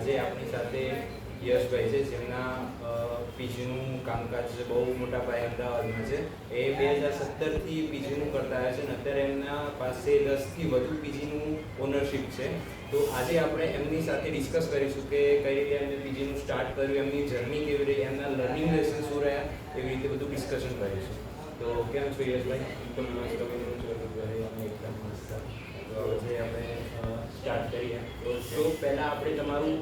આજે આપણી સાથે યશભાઈ છે, જેમના પીજીનું કામકાજ બહુ મોટા પાયે અમદાવાદમાં છે. એ 2017થી પીજીનું કરતા આવ્યા છે અને અત્યારે એમના પાસે 10થી વધુ પીજીનું ઓનરશિપ છે. તો આજે આપણે એમની સાથે ડિસ્કસ કરીશું કે કઈ રીતે એમને પીજીનું સ્ટાર્ટ કર્યું, એમની જર્ની કેવી રહી, એમના લર્નિંગ લેસન શું રહ્યા, એવી રીતે બધું ડિસ્કશન કરીશું. તો કેમ છો યશભાઈ? એકદમ મસ્ત, એકદમ મસ્ત. તો આજે આપણે સ્ટાર્ટ કરીએ. તો પહેલાં આપણે તમારું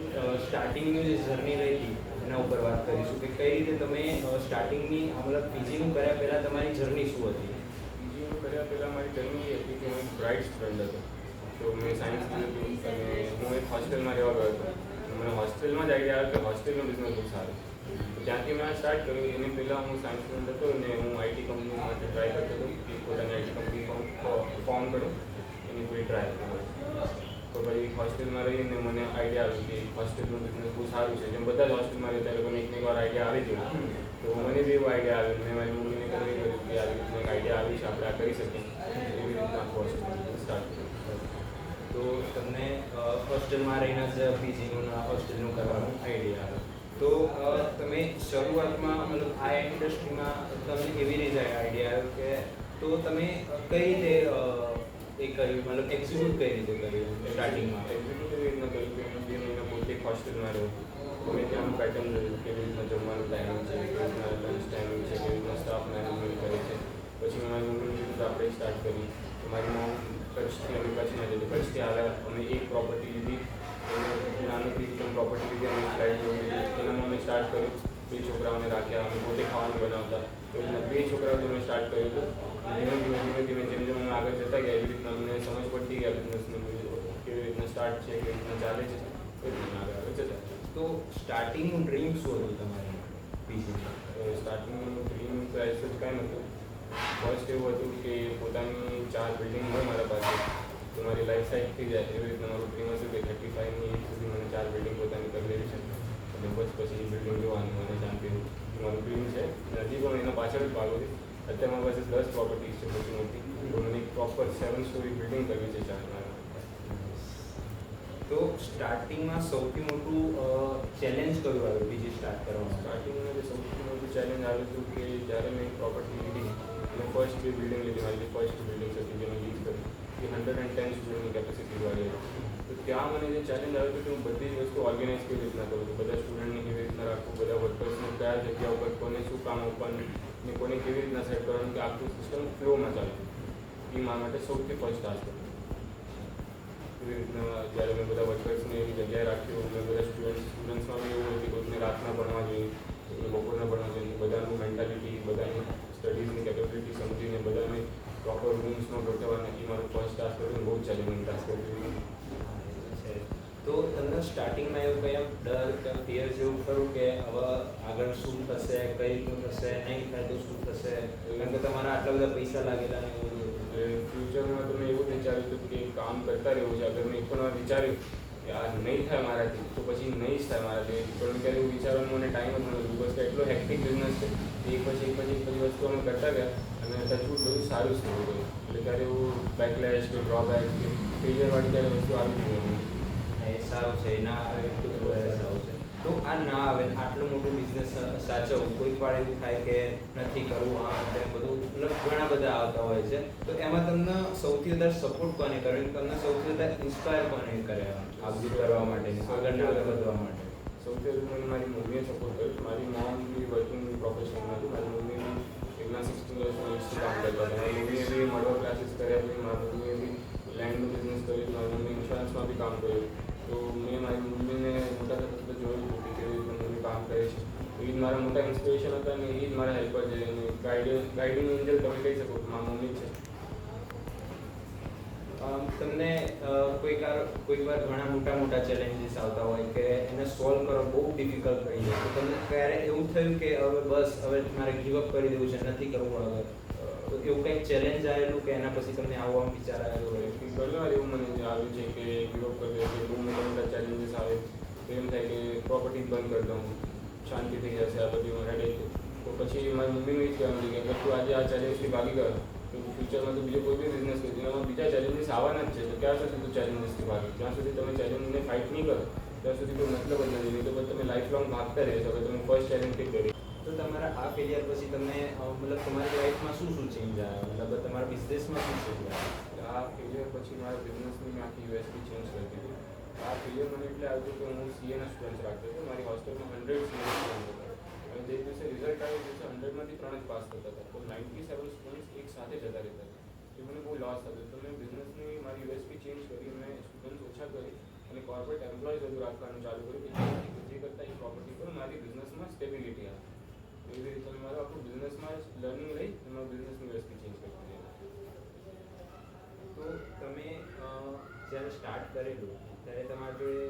સ્ટાર્ટિંગની જે જર્ની રહી હતી એના ઉપર વાત કરીશું કે કઈ રીતે તમે સ્ટાર્ટિંગની મતલબ પીજીનું કર્યા પહેલાં તમારી જર્ની શું હતી? પીજીનું કર્યા પહેલાં મારી જર્ની એ હતી કે હું એક બ્રાઇટ સ્ટુડન્ટ હતો. તો મેં સાયન્સ લીધું હતું અને હું એક હોસ્ટેલમાં રહેવા ગયો હતો. મને હોસ્ટેલમાં જ આઈડિયા આવ્યો કે હોસ્ટેલનો બિઝનેસ બહુ સારો. ત્યાંથી મેં સ્ટાર્ટ કર્યું. એની પહેલાં હું સાયન્સ સ્ટુડન્ટ હતો અને હું આઈટી કંપની માટે ટ્રાય કરતો હતો કે પોતાની આઈટી કંપની ફોર્મ કરું, એની પૂરી ટ્રાય કરું. તો પછી હોસ્ટેલમાં રહીને મને આઈડિયા આવ્યો કે હોસ્ટેલનું બિઝનેસ બહુ સારું છે. જેમ બધા જ હોસ્ટેલમાં રહેતા લોકોને એકની વાર આઈડિયા આવી ગયો. તો મને બી એવો આઈડિયા આવ્યો. મેં મારી મમ્મીને કન્વે કર્યું કે આવી રીતના એક આઈડિયા આવી છે, આપણે આ કરી શકીએ. એવી રીતના હોસ્ટેલ સ્ટાર્ટ કર્યું. તો તમને હોસ્ટેલમાં રહીને જ પીજીનું હોસ્ટેલનું કરવાનું આઈડિયા આવ્યો. તો તમે શરૂઆતમાં મતલબ આ ઇન્ડસ્ટ્રીમાં તમને કેવી રીતે આઈડિયા આવ્યો કે તો તમે કઈ રીતે એ કર્યું, મતલબ એક્ઝિક્યુટ કઈ રીતે કર્યું સ્ટાર્ટિંગમાં? એક્ઝિક્યુટ એવી રીતના કર્યું કે હું 2 મહિના પોતે હોસ્ટેલમાં રહ્યો. તો મેં ત્યાંનું પેટર્ન જોયું, કેવી રીતના જમવાનું ટાઈમિંગ છે, કેવી રીતના લંચ ટાઈમિંગ છે, કેવી રીતના સ્ટાફ મેનેજમેન્ટ કરે છે. પછી મેં મારી મમ્મીને કીધું તો આપણે સ્ટાર્ટ કરી. મારી મમ્મી કચ્છથી અમે કચ્છમાં જતી, કચ્છથી આવ્યા. અમે એક પ્રોપર્ટી લીધી, નાનકડી પણ પ્રોપર્ટી લીધી, અમે ફ્લાઇટ લીધી. એનામાં અમે સ્ટાર્ટ કર્યું. 2 છોકરાઓને રાખ્યા, અમે પોતે ખાવાનું બનાવતા. તો એના 2 છોકરાઓથી અમે સ્ટાર્ટ કર્યું હતું. ધીમે ધીમે જેમ અમે આગળ જતા ગયા એવી રીતના અમને સમજ પડતી ગયા બિઝનેસની, કેવી રીતના સ્ટાર્ટ છે, કેવી રીતના ચાલે છે, એવી રીતના આગળ જતા. તો સ્ટાર્ટિંગનું ડ્રીમ શું હતું તમારું પીજીનું? સ્ટાર્ટિંગનું ડ્રીમ તો એઝ સચ કાંઈ નહોતું. ફર્સ્ટ એવું હતું કે પોતાની 4 બિલ્ડિંગ હોય મારા પાસે તો મારી લાઈફ સાઈડ થઈ જાય. એવી રીતના મારું ડ્રીમ હતું કે 35ની એજ સુધી મને 4 બિલ્ડિંગ પોતાની કરી લેવી છે અને બસ પછી બિલ્ડિંગ જોવાની મને શાંતિ. મારું ડ્રીમ છે. હજી પણ એના પાછળ જ ભાગું છું. અત્યારે મારી પાસે 10 પ્રોપર્ટીઝ છે મોટી મોટી. તો મને એક પ્રોપર 7 સ્ટોરી બિલ્ડિંગ કરવી છે 4 મારા. તો સ્ટાર્ટિંગમાં સૌથી મોટું ચેલેન્જ કયું આવ્યું પીજી સ્ટાર્ટ કરવામાં? સ્ટાર્ટિંગમાં જે સૌથી મોટું ચેલેન્જ આવ્યું હતું કે જ્યારે મેં પ્રોપર્ટી લીધી, મેં ફર્સ્ટ બી બિલ્ડિંગ લીધી. મારી ફર્સ્ટ બિલ્ડિંગ હતી જે મેં લીઝ કરી એ 110 સ્ટુડન્ટની કેપેસિટીવાળી હતી. તો ત્યાં મને જે ચેલેન્જ આવ્યો હતો કે હું બધી જ વસ્તુ ઓર્ગેનાઇઝ કેવી રીતના કરું છું, બધા સ્ટુડન્ટને કેવી રીતના રાખવું, બધા વર્કર્સને કયા જગ્યા ઉપર કોને શું કામ આપવાનું ને કોને કેવી રીતના સેટ કરવાનું કે આખું સિસ્ટમ ફ્લોમાં ચાલે. એ મારા માટે સૌથી ફર્સ્ટ ટાસ્ક હતું. એવી રીતના જ્યારે મેં બધા વર્કર્સને એવી જગ્યાએ રાખ્યું, મેં બધા સ્ટુડન્ટ્સમાં બી એવું હતું કે કોઈને રાતના ભણવા જોઈએ, કોઈને બપોરના ભણવા જોઈએ, બધાનું મેન્ટાલિટી, બધાની સ્ટડીઝની કેપેબિલિટી સમજીને બધાને પ્રોપર રૂમ્સમાં ગોઠવવાના. એ મારું ફર્સ્ટ ટાસ્ક હતું. બહુ જ ચેલેન્જિંગ ટાસ્ક હતું. તો તમને સ્ટાર્ટિંગમાં એવું કંઈ ડર કે ફિયર જેવું ખરું કે હવે આગળ શું થશે, કઈ રીતનું થશે, નહીં થાય તો શું થશે, કારણ કે તમારા આટલા બધા પૈસા લાગેલા ને એવું? ફ્યુચરમાં તો મેં એવું વિચાર્યું હતું કે કામ કરતા રહેવું છે. અગર મેં એક પણ વાર વિચાર્યું કે આ નહીં થાય મારાથી તો પછી નહીં જ થાય મારાથી. પણ ક્યારે એવું વિચારવાનું મને ટાઈમ જ નહોતો. બસ કે એટલો હેક્ટિક બિઝનેસ છે. એક પછી વસ્તુ અમે કરતા ગયા અને ટચવુડ બધું સારું જ થયું ગયું. એટલે ત્યારે એવું બેકલેશ કે ડ્રોબેક કે ફેલિયરવાળી ત્યારે વસ્તુ આવી ગઈ. એ સારું છે, ના આવે એટલું સારું છે. તો આ ના આવે, આટલું મોટું બિઝનેસ સાચવવું, કોઈક વાર એવું થાય કે નથી કરવું, આ તે બધું મતલબ ઘણા બધા આવતા હોય છે. તો એમાં તમને સૌથી વધારે સપોર્ટ કોને કરે, તમને સૌથી વધારે ઇન્સ્પાયર કોને કરે આ બધું કરવા માટે, આગળ વધવા માટે? સૌથી વધુ મને મારી મમ્મીએ સપોર્ટ કર્યો. મારી મોમ બી વર્કિંગ પ્રોફેશનલ હતી. મારી મમ્મી બી એકના 16 વર્ષની એજથી કામ કરતા હતા. મારી મમ્મીએ બી મળવા ક્લાસીસ કર્યા છે. મારી મમ્મીએ બી લેન્ડનું બિઝનેસ કર્યું. મારી મમ્મી ઇન્સ્યોરન્સમાં બી કામ કર્યું. તો મેં મારી મમ્મીને મોટા થતા જોયું હતું કે કેવી રીતે મમ્મી કામ કરે છે. એ જ મારા મોટા ઇન્સ્પિરેશન હતા અને એ જ મારા હેલ્પર છે. અને ગાઈડિંગ એન્જલ તમે કહી શકો કે મારી મમ્મી છે. તમને કોઈક વાર ઘણા મોટા ચેલેન્જીસ આવતા હોય કે એને સોલ્વ કરો બહુ ડિફિકલ્ટ થઈ જાય, તો તમને ક્યારે એવું થયું કે હવે મારે ગીવઅપ કરી દેવું છે, નથી કરવું હવે, તો એવું કંઈક ચેલેન્જ આવેલું કે એના પછી તમને આવો વિચાર આવેલો હોય? ઘણી વાર એવું મને આવ્યું છે કે ગીવઅપ કરી દે કે બહુ મોટા ચેલેન્જીસ આવે તો એમ થાય કે પ્રોપર્ટી બંધ કરી દઉં, શાંતિ થઈ જશે આ બધી હેડેક. તો પછી મારી મમ્મીનું એ જ કહેવાનું છે કે તું આજે આ ચેલેન્જથી ભાગી ગયો તો ફ્યુચરમાં તો બીજો કોઈ બી બિઝનેસ કરી એનામાં બીજા ચેલેન્જીસ આવવાના જ છે. તો ક્યાં સુધી તું ચેલેન્જીસથી ભાગી? જ્યાં સુધી તમે ચેલેન્જને ફાઇટ નહીં કરો ત્યાં સુધી કોઈ મતલબ જ નથી. નહીં તો પછી તમે લાઈફ લોંગ ભાગતા રહેશો કે તમે ફર્સ્ટ ચેલેન્જથી જ કરી. તો તમારા આ ફેલિયર પછી તમે મતલબ તમારી લાઈફમાં શું શું ચેન્જ આવ્યા, મતલબ તમારા બિઝનેસમાં શું ચેન્જ આવ્યા? આ ફેલિયર પછી મારા બિઝનેસની મેં આખી યુએસપી ચેન્જ કરી દીધી. આ ફેલિયર મને એટલે આવ્યું કે હું સીએના સ્ટુડન્ટ રાખતો હતો. મારી હોસ્ટેલમાં 100 સીએ સ્ટુડન્ટ હતા અને જે દિવસે રિઝલ્ટ આવ્યો દિવસે 100માંથી 3 જ પાસ થતા હતા. તો 97 સ્ટુડન્ટ્સ એક સાથે જતા રહેતા હતા. એ મને બહુ લોસ થતો. તો મેં બિઝનેસની મારી યુએસપી ચેન્જ કરી, મેં સ્ટુડન્ટ્સ ઓછા કરી અને કોર્પોરેટ એમ્પ્લોયઝ બધું રાખવાનું ચાલુ કર્યું કે જે કરતાં એ પ્રોપર્ટી પર મારી બિઝનેસમાં સ્ટેબિલિટી આવે. એવી રીતે મેં મારું આખું બિઝનેસમાં જ લર્નિંગ લઈ અને મારું બિઝનેસની યુએસપી ચેન્જ કરી દીધી. તો તમે જ્યારે સ્ટાર્ટ કરેલું ત્યારે તમારા જોડે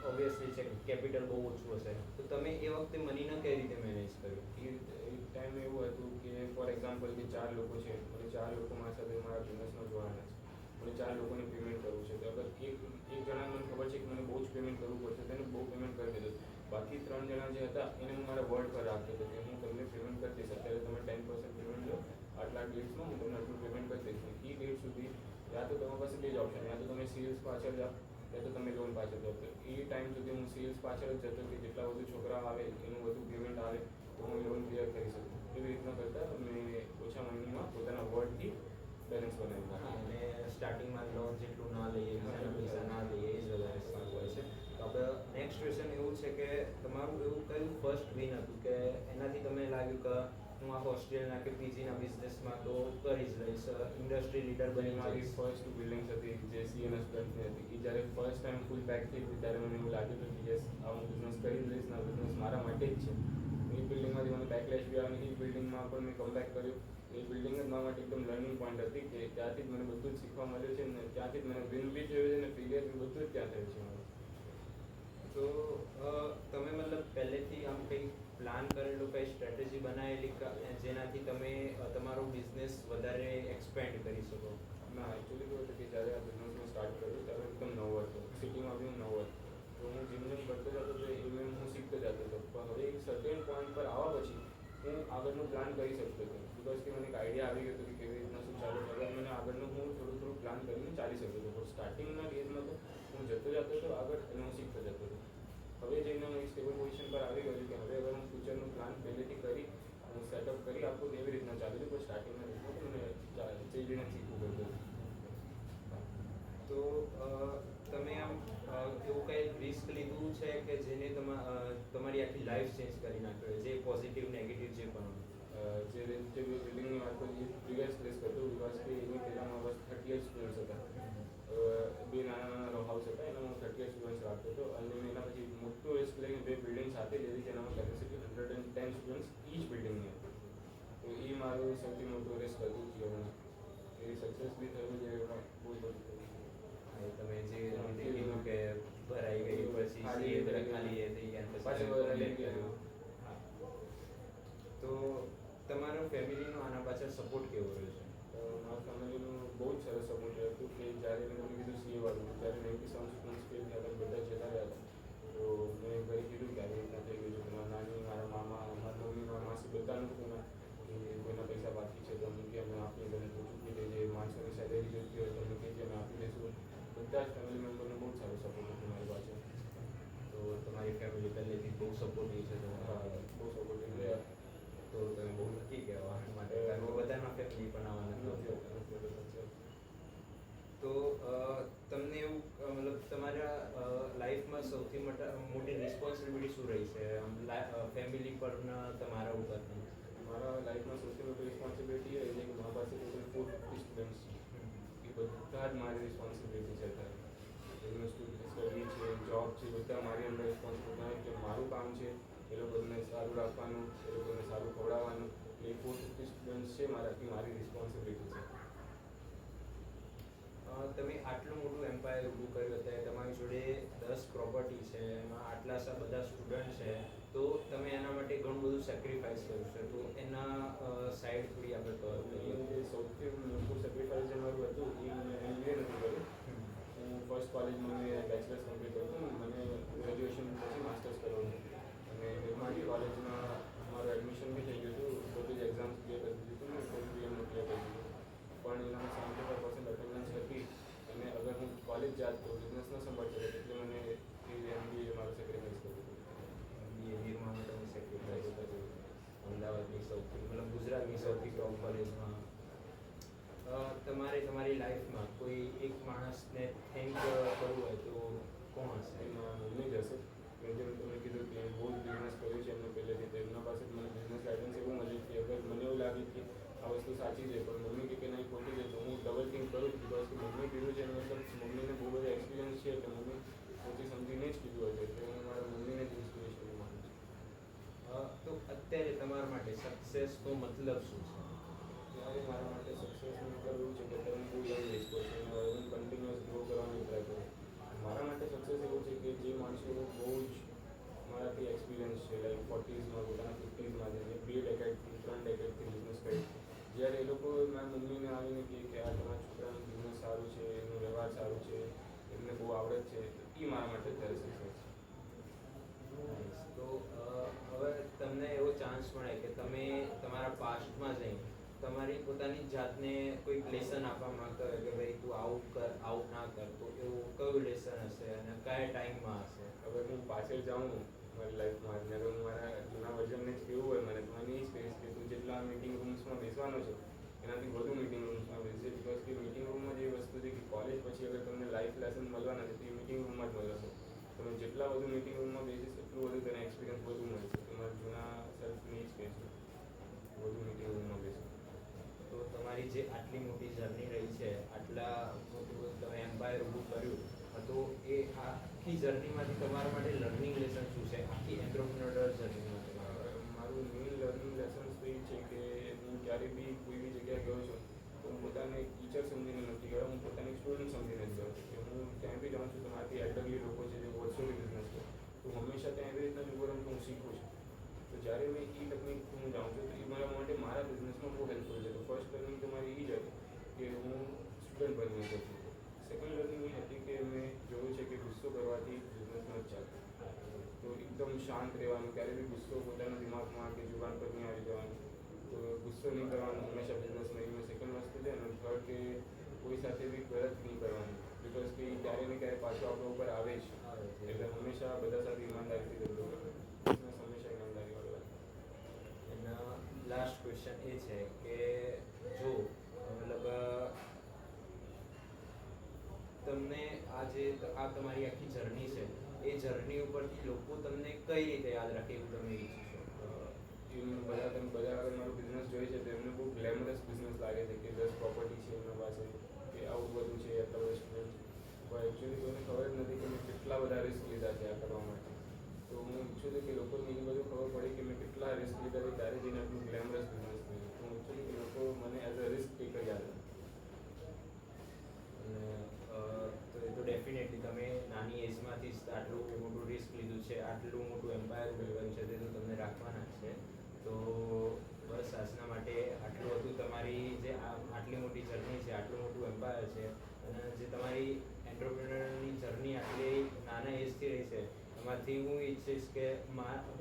ઓબ્વિયસલી છે કેપિટલ બહુ ઓછું હશે, તો તમે એ વખતે મનીને કઈ રીતે મેનેજ કર્યું? એ ટાઈમે એવું હતું કે ફોર એક્ઝામ્પલ કે 4 લોકો છે અને 4 લોકો મારા સાથે મારા બિઝનેસમાં જોડાના છે અને 4 લોકોને પેમેન્ટ કરવું છે. તો અગર એક જણાને મને ખબર છે કે મને બહુ જ પેમેન્ટ કરવું પડશે તો એને બહુ પેમેન્ટ કરી દીધું. બાકી 3 જણા જે હતા એને હું મારા વર્ડ પર રાખતો હતો કે હું તમને પેમેન્ટ કરી દઈશ. અત્યારે તમે 10% પેમેન્ટ લો, આટલા ડેટ્સમાં હું તમને આટલું પેમેન્ટ કરી દઈશ. એ ડેટ સુધી યા તો તમારી પાસે બે જ ઓપ્શન, યા તો તમે સેલ્સ પાછળ જાઓ યા તો તમે લોન પાછળ જાઓ. તો એ ટાઈમ સુધી હું સેલ્સ પાછળ જ જતો કે જેટલા વધુ છોકરા આવે એનું વધુ પેમેન્ટ આવે તો હું લોન ક્લિયર કરી શકું. એવી રીતના કરતાં મેં ઓછા મહિનામાં પોતાના વર્ડથી બેલેન્સ બનાવ્યું. અને સ્ટાર્ટિંગમાં લોન જેટલું ના લઈએ, બીજાના પૈસા ના લઈએ, એ જ વધારે સારું હોય છે. તો આપણે નેક્સ્ટ ક્વેશ્ચન એવું છે કે તમારું એવું કયું ફર્સ્ટ વિન હતું કે એનાથી તમને લાગ્યું કે હું આ હોસ્ટેલના કે પીજીના બિઝનેસમાં તો કરી જ લઈશ, ઇન્ડસ્ટ્રી લીડર બની મારી જઈશ? ફર્સ્ટ બિલ્ડિંગ્સ હતી જે સીએના સ્ટુડન્ટની હતી. એ જ્યારે ફર્સ્ટ ટાઈમ ફૂલ પેક થઈ હતી ત્યારે મને એવું લાગ્યું હતું કે યસ આ હું બિઝનેસ કરી લઈશ ને આ બિઝનેસ મારા માટે જ છે. એ બિલ્ડિંગમાંથી મને બેકલેશ બી આવે અને એ બિલ્ડિંગમાં પણ મેં કમબેક કર્યું. એ બિલ્ડિંગ જ મારા માટે એકદમ લર્નિંગ પોઈન્ટ હતી કે ત્યાંથી જ મને બધું જ શીખવા મળ્યું છે ને ત્યાંથી જ મને વિન બી થયું છે અને ફેલિયર બી બધું જ ત્યાં થયું છે મારું. તો તમે મતલબ પહેલેથી આમ કંઈ પ્લાન કરેલું, કંઈ સ્ટ્રેટેજી બનાવેલી જેનાથી તમે તમારો બિઝનેસ વધારે એક્સપેન્ડ કરી શકો? ના, એકચ્યુઅલી કેવું હતું કે જ્યારે આ બિઝનેસ મેં સ્ટાર્ટ કર્યું ત્યારે એકદમ નવો હતો. સિટીમાં બી હું નવો હતો. તો હું જેમ જેમ કરતો જતો હતો એમ હું શીખતો જતો હતો. પણ હવે એક સર્ટેન પોઈન્ટ પર આવવા પછી હું આગળનું પ્લાન કરી શકતો હતો. બિકોઝ કે મને એક આઈડિયા આવી ગયો હતો કે કેવી રીતના શું ચાલે છે. હવે મને આગળનું હું થોડું પ્લાન કરીને ચાલી શકતો હતો. પણ સ્ટાર્ટિંગના ડેઝમાં તો હું જતો જતો હતો આગળ અને હું શીખતો જતો હતો. હવે જઈને હું એક સ્ટેબલ પોઝિશન પર આવી ગયો છું કે હવે અગર હું ફ્યુચરનું પ્લાન પહેલેથી કરી હું સેટઅપ કરી આપું એવી રીતના ચાલુ છે. પણ સ્ટાર્ટિંગના ડેઝમાં તો મને જઈને શીખવું પડતું. તો તમે આમ એવું કંઈ રિસ્ક લીધું છે કે જેને તમારી આખી લાઈફ ચેન્જ કરી નાખ્યો, જે પોઝિટિવ નેગેટિવ જે પણ હોય? જે બિલ્ડિંગની વાત કરી એ પ્રીવિયસ પ્લેસ કરતો બિકોઝ કે એની પહેલાંમાં બસ 38 સ્ટુડન્ટ્સ હતા. બે નાના નાના રો હાઉસ હતા એનામાં હું 38 સ્ટુડન્ટ્સ રાખતો હતો અને મેં એના પછી મોટું રિસ્ક લઈને 2 બિલ્ડિંગ સાથે લીધી જેનામાં કેપેસિટી 110 સ્ટુડન્ટ્સ ઈચ બિલ્ડિંગની હતી. તો એ મારું સૌથી મોટું રિસ્ક હતું જીવનમાં. એ સક્સેસ બી થયું છે એમાં બહુ બધું થયું. તમે જે રીતે કીધું કે ભરાઈ ગઈ પછી ખાલી ખાલી એ થઈ ગયા, પાછું પછી ભરાઈ complete ગયું. કર્યું. હા. તો તમારો ફેમિલીનો આના પાછળ સપોર્ટ કેવો રહ્યો છે? મારા ફેમિલીનું બહુ જ સરસ સપોર્ટ હતું કે જ્યારે મેં તમને કીધું સીએ વાળું ત્યારે 97 સ્ટુડન્ટ્સ ફેલ થયા હતા, બધા જતા રહ્યા હતા. તો મેં ઘરે કીધું કે આવી રીતના થઈ ગયું છે. મારા નાની, મારા મામા, મારા મમ્મી, મારા માસી બધાનું ફોન કે કોઈના પૈસા બાકી છે તો અમને કે અમે આપી દઈએ, ચૂકવી દઈએ, માણસોની સેલેરી જોઈતી હોય તો અમને કહેજે અમે આપી દઈશું. બધા જ ફેમિલી મેમ્બરનો બહુ જ સારો સપોર્ટ હતો મારી પાસે. તો તમારી ફેમિલી પહેલેથી બહુ સપોર્ટિવ છે તમારા? બહુ સપોર્ટિવ રહ્યા. તો તમે બહુ લકી કહેવા માટે, કારણ કે બધાના ફેમિલી પણ આવવાના નથી. તો તમને એવું મતલબ તમારા લાઈફમાં સૌથી મોટી રિસ્પોન્સિબિલિટી શું રહી છે ફેમિલી પર તમારા ઉપર? મારા લાઈફમાં સૌથી મોટી રિસ્પોન્સિબિલિટી એ છે કે મારા પાસે ટોટલ 450 સ્ટુડન્ટ્સ છે. એ બધા જ મારી રિસ્પોન્સિબિલિટી છે અત્યારે. એમનું સ્ટડી છે, જોબ છે, બધા મારી અંદર રિસ્પોન્સિબિલિટી કે મારું કામ છે એ લોકોને સારું રાખવાનું, એ લોકોને સારું ખવડાવવાનું. એ 450 સ્ટુડન્ટ્સ છે મારાથી મારી રિસ્પોન્સિબિલિટી છે. તમે આટલું મોટું એમ્પાયર ઊભું કર્યું અત્યારે તમારી જોડે 10 પ્રોપર્ટી છે, એમાં આટલા બધા સ્ટુડન્ટ છે, તો તમે એના માટે ઘણું બધું સેક્રિફાઈસ કર્યું છે. તો એના સાઈડ થોડી આપણે કવર કરીએ. એ સૌથી મોટું સેક્રિફાઈસ જે મારું હતું એ મને MBA નથી કર્યું. હું ફર્સ્ટ કોલેજમાં મેં બેચલર્સ કમ્પ્લીટ કર્યું. મને ગ્રેજ્યુએશન પછી માસ્ટર્સ કરવાનું અને નિર્માણી કોલેજમાં મારું એડમિશન બી થઈ ગયું હતું. બધી જ એક્ઝામ્સ ક્લિયર કરી દીધી હતી, મેં બી એમનું ક્લિયર કરી દીધું. પણ એનામાં 75% અટેન્ડન્સ હતી અને અગર હું કોલેજ જાત તો બિઝનેસ ન સંભાળી શકત એટલે મને MBA મારું સૌથી ટોપ કોલેજમાં. તમારે તમારી લાઈફમાં કોઈ એક માણસને થેન્ક કરવું હોય તો કોણ હશે? એમાં મમ્મી જ હશે. મેં જેમ તમને કીધું કે બહુ જ બિઝનેસ કર્યું છે એમને પહેલેથી, તો એમના પાસે જ મને બિઝનેસ ગાઈડન્સ એવું મળ્યું કે અગર મને એવું લાગે કે આ વસ્તુ સાચી છે પણ મમ્મી કે નહીં ખોટી છે, તો હું ડબલ થિંક કરું બિકોઝ કે મમ્મી કીધું છે મતલબ મમ્મીને બહુ બધા એક્સપિરિયન્સ છે એટલે મમ્મી સોચી સમજીને જ કીધું હતું, એટલે હું મારા મમ્મીને જ ઇન્સ્પિરેશન માનું છું. તો અત્યારે તમારા માટે સક્સેસનો મતલબ શું છે? ત્યારે મારા માટે સક્સેસનું મતલબ એવું છે કે તમે બહુ યંગ એજ પર છો અને હું કન્ટિન્યુઅસ ગ્રો કરવાની ટ્રાય કરું. મારા માટે સક્સેસ એવું છે કે જે માણસો બહુ જ મારાથી એક્સપિરિયન્સ છે, લાઈક 40s પોતાના 50s જે 2 ડેકેડથી 3 ડેકેડથી બિઝનેસ કરી, જ્યારે એ લોકો મારા મમ્મીને આવીને કહે કે આ તમારા છોકરાનું બિઝનેસ સારું છે, એનું વ્યવહાર સારું છે, એમને બહુ આવડત છે, તો એ મારા માટે અત્યારે સક્સેસ છે. તો હવે તમને એવો ચાન્સ મળે કે તમે તમારા પાસ્ટમાં જઈ તમારી પોતાની જાતને કોઈક લેસન આપવા માંગતા હોય કે ભાઈ તું આવું કર, આવું ના કર, તો એવું કયું લેસન હશે અને કયા ટાઈમમાં હશે? અગર હું પાછળ જાઉં મારી લાઈફમાં અને અગર હું મારા જૂના વર્ઝનને જ કહેવું હોય મને, તો મને એ જ કહીશ કે તું જેટલા મીટિંગ રૂમ્સમાં બેસવાનો છે એનાથી વધુ મીટિંગ રૂમ્સમાં બેસજે, બિકોઝ કે મીટિંગ રૂમમાં જે વસ્તુ છે કે કોલેજ પછી અગર તમને લાઈફ લેસન મળવાના છે તો એ મીટિંગ રૂમમાં જ મળશે. તમે જેટલા વધુ મીટિંગ રૂમમાં બેસીશ એટલું વધુ તને એક્સપિરિયન્સ વધુ મળશે. તમારા જૂના સેલ્ફને જ કહેશું વધુ મીટિંગ રૂમમાં બેસો. તો તમારી જે આટલી મોટી જર્ની રહી છે, આટલા મોટું તમે એમ્પાયર ઊભું કર્યું, તો એ આખી જર્નીમાંથી તમારા માટે લર્નિંગ લેસન શું છે આખી એન્ટરપ્રિન્યોરલ જર્નીમાં? મારું મેઇન લર્નિંગ લેસન્સ તો એ છે કે હું ક્યારેય બી કોઈ બી જગ્યાએ ગયો છું તો હું પોતાને એક ટીચર સમજીને નથી ગયો, હું પોતાની સ્ટુડન્ટ સમજીને જ ગયો છું કે હું ક્યાંય બી જાઉં છું તો મારાથી એલ્ડરલી લોકો છે જે વર્ષોથી બિઝનેસ કરે, તો હંમેશા ત્યાં એવી રીતના જ ઉભો રહું કે હું શીખું છું. તો જ્યારે મેં એ ટેકનિક હું જાઉં છું તો એ મારા માટે મારા બિઝનેસમાં બહુ હેલ્પફુલ છે. તો ફર્સ્ટ લર્નિંગ તો મારી એ જ હતી કે હું સ્ટુડન્ટ બનીને શકું. સેકન્ડ લર્નિંગ એ હતી કે મેં જોયું છે કે ગુસ્સો કરવાથી બિઝનેસમાં જ ચાલતું, તો એકદમ શાંત રહેવાનું, ક્યારે બી ગુસ્સો પોતાના દિમાગમાં કે જુબાન પર નહીં આવી જવાનું, તો ગુસ્સો નહીં કરવાનો હંમેશા બિઝનેસમાં. એ સેકન્ડ વસ્તુ છે. અને થર્ડ કે કોઈ સાથે બી ગલત નહીં કરવાનું, બિકોઝ કે ક્યારે ને ક્યારે પાછો આપણા ઉપર આવે જ, એટલે હંમેશા બધા સાથે ઈમાનદારીથી ધંધો કરવો, બિઝનેસ હંમેશા ઈમાનદારી વાળો. એના લાસ્ટ ક્વેશ્ચન એ છે કે જો મતલબ તમને આ તમારી આખી જર્ની છે, એ જર્ની ઉપરથી લોકો તમને કઈ રીતે યાદ રાખે એવું તમે ઈચ્છો છો? બધા અગર મારું બિઝનેસ જોઈએ છે તો એમને બહુ ગ્લેમરસ બિઝનેસ લાગે છે કે 10 પ્રોપર્ટી છે એમના પાસે, કે આવું બધું છે, આટલા બધા સ્ટુડન્ટ છે, પણ એકચ્યુઅલી કોઈને ખબર જ નથી કે મેં કેટલા બધા રિસ્ક લીધા છે આ કરવા માટે. તો હું ઈચ્છું છું કે લોકોને એ બધું ખબર પડે કે મેં કેટલા રિસ્ક લીધા છે ત્યારે જઈને આટલું ગ્લેમરસ બિઝનેસ થયું. તો હું ઈચ્છું છું કે લોકો મને એઝ અ રિસ્ક ટેકર યાદ રાખે. અને તો એ તો ડેફિનેટલી તમે નાની એજમાંથી જ આટલું મોટું રિસ્ક લીધું છે, આટલું મોટું એમ્પાયર બિલ્ડ છે, તે તો તમને રાખવાના જ છે. તો બસ આજના માટે આટલું હતું તમારી જે આટલી મોટી જર્ની છે, આટલું મોટું એમ્પાયર છે, અને જે તમારી એન્ટરપ્રિનરની જર્ની આટલી નાના એજથી રહી છે, એમાંથી હું ઈચ્છીશ કે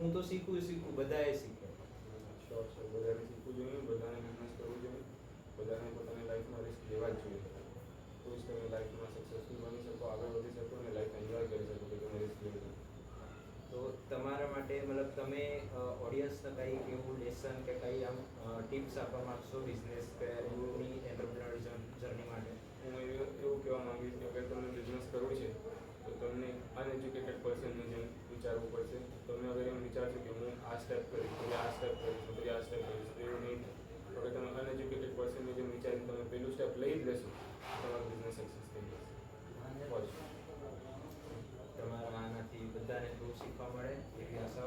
હું તો શીખું, બધાએ શીખે. શ્યોર છે, બધાને શીખવું જોઈએ, બધાને બિઝનેસ કરવું જોઈએ, બધાને પોતાની લાઈફમાં રિસ્ક લેવા જ જોઈએ. તો જ તમે લાઈફમાં સક્સેસફુલ બની શકો, આગળ વધી શકો અને લાઈફ એન્જોય કરી શકો કે તમે રિસ્ક લીધું. તો તમારા માટે મતલબ તમે ઓડિયન્સને કંઈ એવું લેસન કે કંઈ આમ ટિપ્સ આપવા માગશો બિઝનેસ કે એની એન્ટરપ્રિનર જર્ની માટે? હું એવું કહેવા માંગીશ કે અગર તમને બિઝનેસ કરવું છે તો તમને અનએજ્યુકેટેડ પર્સનનું જેમ વિચારવું પડશે. તમે અગર એમ વિચારશો કે હું આ સ્ટેપ કરીશ, પછી આ સ્ટેપ કરીશ, પછી આ સ્ટેપ કરીશ, તો એવું નહીં થાય. અગર તમે અનએજ્યુકેટેડ પર્સનની જેમ વિચારીને તમે પહેલું સ્ટેપ લઈ જ લેશો તમારો બિઝનેસ સક્સેસ થઈ જશે. બસ. તમારા આનાથી બધાને બહુ શીખવા મળે એવી આશા